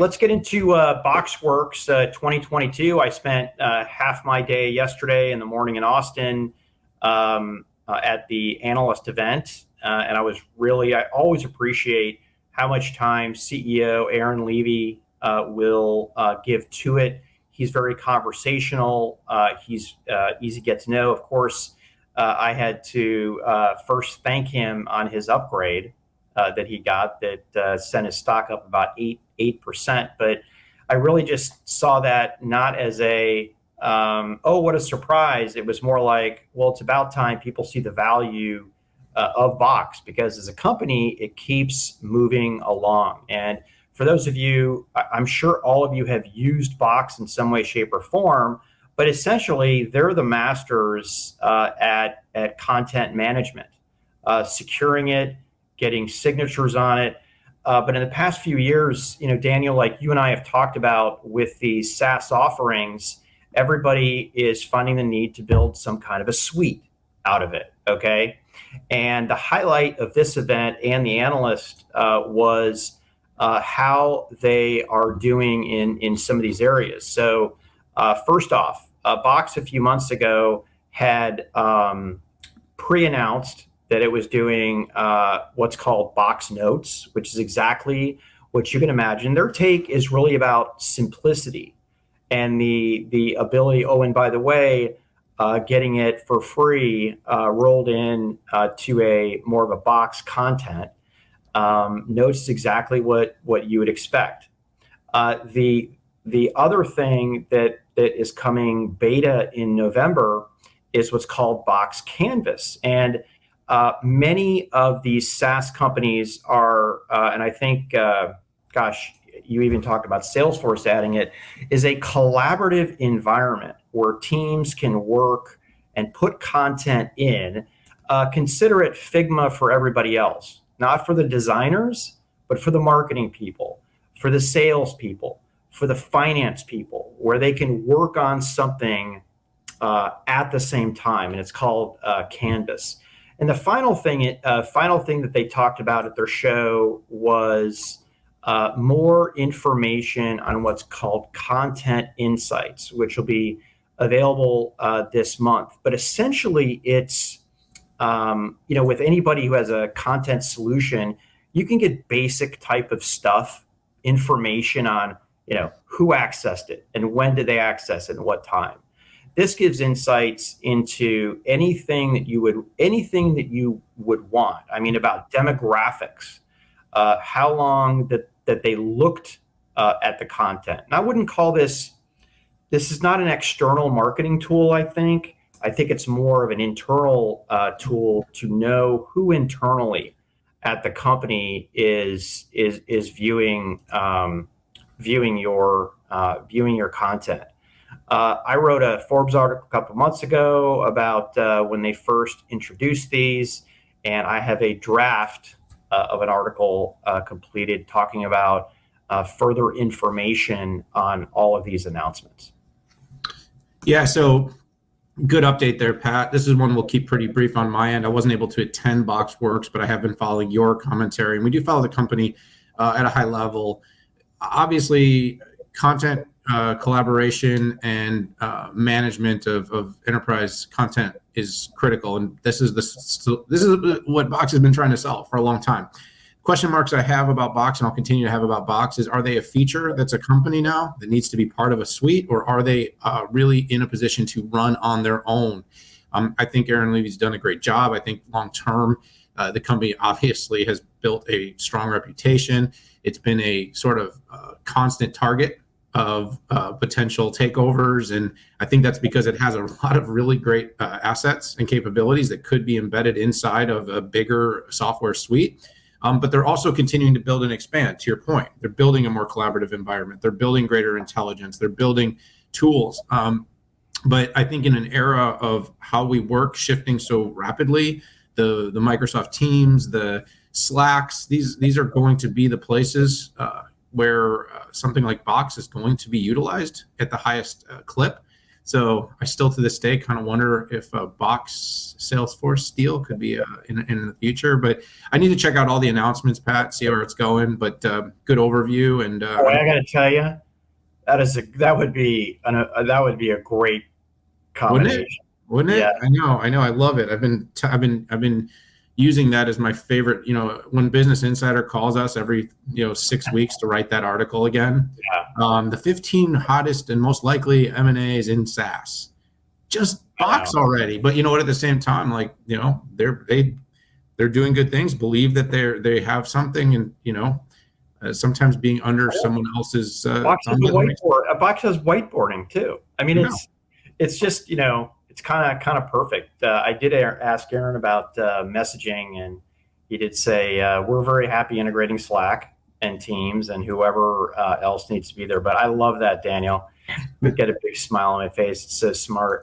Let's get into BoxWorks 2022. I spent half my day yesterday in the morning in Austin at the analyst event, and I always appreciate how much time CEO Aaron Levie will give to it. He's very conversational. He's easy to get to know. Of course, I had to first thank him on his upgrade that he got that sent his stock up about 8%. But I really just saw that not as oh, what a surprise. It was more like, well, it's about time people see the value of Box, because as a company, it keeps moving along. And for those of you, I'm sure all of you have used Box in some way, shape, or form, but essentially they're the masters at content management, securing it, getting signatures on it. But in the past few years, Daniel, like you and I have talked about with these SaaS offerings, everybody is finding the need to build some kind of a suite out of it, okay? And the highlight of this event and the analyst was how they are doing in some of these areas. So first off, Box a few months ago had pre-announced that it was doing what's called Box Notes, which is exactly what you can imagine. Their take is really about simplicity and the ability, oh, and by the way, getting it for free rolled in to a more of a Box content. Notes is exactly what you would expect. The other thing that is coming beta in November is what's called Box Canvas. And many of these SaaS companies are, and I think, you even talked about Salesforce adding it, is a collaborative environment where teams can work and put content in. Consider it Figma for everybody else, not for the designers, but for the marketing people, for the sales people, for the finance people, where they can work on something at the same time, and it's called Canvas. And the final thing that they talked about at their show was more information on what's called Content Insights, which will be available this month. But essentially, it's with anybody who has a content solution, you can get basic type of stuff, information on who accessed it and when did they access it and what time. This gives insights into anything that you would want. I mean, about demographics, how long that they looked at the content. And I wouldn't call this is not an external marketing tool. I think it's more of an internal tool to know who internally at the company is viewing your content. I wrote a Forbes article a couple months ago about when they first introduced these, and I have a draft of an article completed talking about further information on all of these announcements. Yeah, so good update there, Pat. This is one we'll keep pretty brief on my end. I wasn't able to attend BoxWorks, but I have been following your commentary, and we do follow the company at a high level. Obviously, content collaboration and management of enterprise content is critical, and this is what Box has been trying to solve for a long time. Question marks I have about Box, and I'll continue to have about Box, is: are they a feature that's a company now that needs to be part of a suite, or are they really in a position to run on their own? I think Aaron Levie's done a great job. I think long term, the company obviously has built a strong reputation. It's been a sort of constant target of potential takeovers, and I think that's because it has a lot of really great assets and capabilities that could be embedded inside of a bigger software suite. But they're also continuing to build and expand. To your point, they're building a more collaborative environment. They're building greater intelligence. They're building tools. But I think in an era of how we work shifting so rapidly, the Microsoft Teams, the Slacks, these are going to be the places where something like Box is going to be utilized at the highest clip. So I still to this day kind of wonder if a Box Salesforce deal could be in the future. But I need to check out all the announcements, Pat, see where it's going. But good overview. And Boy, I got to tell you, that would be a great combination. Wouldn't it? Yeah. I know. I love it. I've been using that as my favorite. When Business Insider calls us every 6 weeks to write that article again, the 15 hottest and most likely M&As in SaaS, just Box already. But you know what? At the same time, like they're doing good things. Believe that they have something, and sometimes being under someone else's. Box has Box has whiteboarding too. I mean, it's just it's kind of perfect. I did ask Aaron about messaging, and he did say we're very happy integrating Slack and Teams and whoever else needs to be there. But I love that, Daniel. I get a big smile on my face. It's so smart.